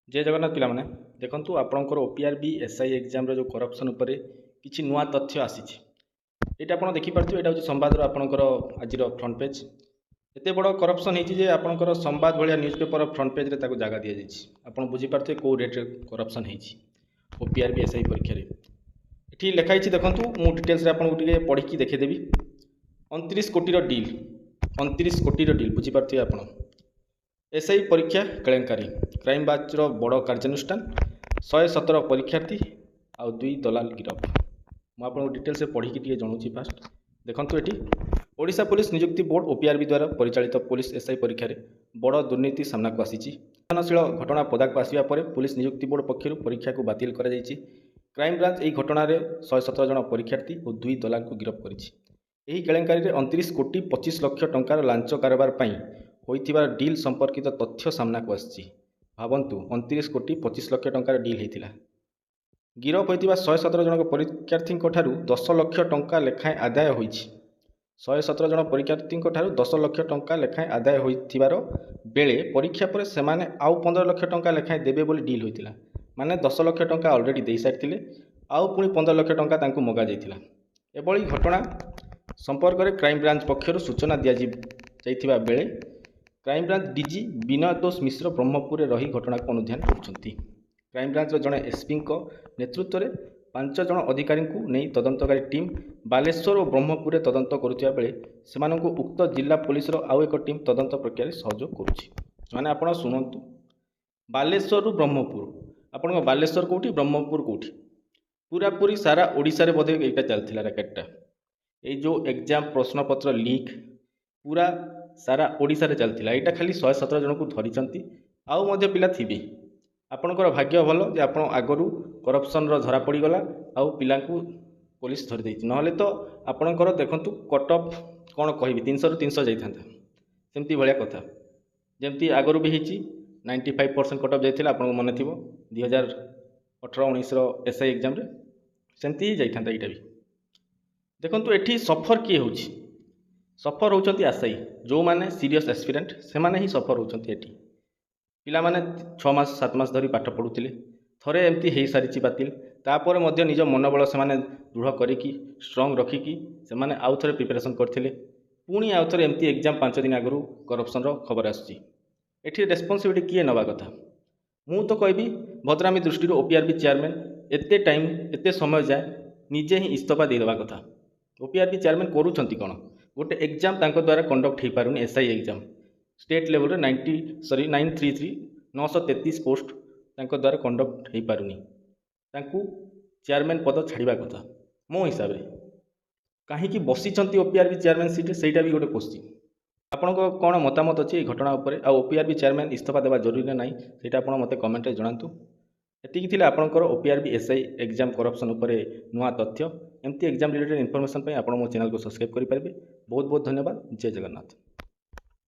जय जगन्नाथ पिला माने देखंतु आपणकर ओपीआरबी एसआई एग्जाम रे जो करप्शन उपरे किछि नुआ तथ्य आसीछि एटा आपण देखि परथु एटा होछि संवादर आपणकर आजिर फ्रंट पेज एते बड़ करप्शन हेछि जे आपणकर संवाद भलिया न्यूज पेपर फ्रंट पेज रे ताको जागा दिया जाइछि आपण बुझि परथु को रेट रे करप्शन हेछि ओपीआरबी एसआई परीक्षा रे एठी लेखा हेछि देखंतु मु डिटेल्स रे आपण गुटिके पढि कि देखे देबी 29 कोटी रो डील 29 कोटी रो डील बुझि परथु आपण एसआई परीक्षा केलेंकारी क्राइम ब्रांच बड़ कार्यानुष्ठान 117 परीक्षार्थी आउ 2 दलाल गिरफ मुझे डिटेल्स पढ़ी टी जनाऊँ फास्ट देखो ये ओडिशा पुलिस नियुक्ति बोर्ड ओपीआरबी द्वारा परिचालित पुलिस एसआई परीक्षा बड़ दुर्नीति सामना को आसी घटनाशील घटना पदाक आसवा पर पुलिस नियुक्ति बोर्ड पक्षर परीक्षा को बातिल कर क्राइम ब्रांच यह घटना 117 जन परीक्षार्थी और 2 दलाल को गिरफ कर केलेंकारी 29 कोटी 25 लाख टंकार लांच कारोबार होइथिबा डील संपर्कित तथ्य सामना को आसी भावंतु 29 कोटी 25 लाख टंकार डील होता गिरफ होइथिबा 117 जन परीक्षार्थी 10 लाख टंका लेखाएं आदाय होइछि 117 जन परीक्षार्थी 10 लाख टंका लेखाएं आदाय होइथिबार बेले परीक्षा पर सेमाने आउ 15 लाख टंका लेखाएं देबे बोली डील होइतिला माने 10 लाख टंका ऑलरेडी दे सारिथिले आउ पुणी 15 लाख टंका तांकु मगा जाइतिला एबळी घटना संपर्क में क्राइम ब्रांच पक्षर सूचना दिया जाइथिबा बेले क्राइम ब्रांच डीजी विनय तोष मिश्र ब्रह्मपुर रही घटना को अनुध्यान कर क्राइम ब्रांच जड़े एसपी नेतृत्व में 5 जन अधिकारी को नहीं तदंतकारी टीम बालेश्वर और ब्रह्मपुर तदंत करुवा बेले से उक्त जिला पुलिस आउ एक टीम तदंत प्रक्रिया सहयोग करुच्ची माने आपण शुणु बालेश्वर ब्रह्मपुर आपण बालेश्वर कौटी ब्रह्मपुर कौटी पूरा पूरी सारा ओडिशा रे बोधे एटा चलथिला रैकेटटा ये जो एग्जाम प्रश्नपत्र लीक पूरा सारा ओडिशा रे चलथिला एटा खाली 117 जन को धरिचंती आउ मध्य पिला थिबे आपणकर भाग्य भल जे आपण आगरू करप्शन रो धरा पड़ी गला आउ पिला को पुलिस धरि दैछि नहले तो आपणकर देखंतु कट ऑफ कोन कहबी 300 रु 300 जाइथांता सेमती भलिया कथा जेमती आगरू भी हिची 95% कट ऑफ जाइथिला आपण मन थिबो 2018-19 रो एसआई एग्जाम रे सेमती जाइथांता एटा भी देखंतु एठी सफर किए होछि सफर होउचंती आशाई जो माने सीरियस एस्पिरेंट से माने ही सफर होउचंती एठी पिला माने 6 मास 7 मास धरी पाठ पढुतिले थरे एमती हेई सारिची बातिल तापर मध्य निज मनोबल से माने दृढ़ करिकी स्ट्रांग रखिकी से माने आउ थरे प्रिपरेशन करथिले पुणी आउ थरे एमती एग्जाम 5 दिन आगरू करप्शन रो खबर आछि एठी रेस्पोंसिबिलिटी किए नबा कथा मु तो कहबी भद्रामी दृष्टि ओपीआरबी चेयरमैन एते टाइम एते समय जाए निजे ही इस्तीफा दे देबा कथा ओपीआरबी चेयरमैन करूछंती कोन गोटे एग्जाम तांको द्वारा कंडक्ट हो पारुनी एसआई एग्जाम स्टेट लेवल रे 933 पोस्ट तांको द्वारा कंडक्ट हो पारुनी तांको चेयरमैन पद छाड़िबा कथा मो हिसाब रे कहीं बसीचंती ओपीआरबी चेयरमैन सीट सेटा भी गोटे क्वेश्चन आपण कौन मतामत अच्छी घटना उपर आ ओपीआरबी चेयरमैन इस्तीफा देवा जरूरी ना नहीं सेटा आपण मते कमेंट रे जणांतु एतिकी थिला आपणकर ओपीआरबी एसआई एग्जाम करप्शन उपरे नुआ तथ्य एमती एग्जाम रिलेटेड इनफॉरमेशन पे आपण मो चैनल को सब्सक्राइब करि पारबे बहुत बहुत धन्यवाद जय जगन्नाथ।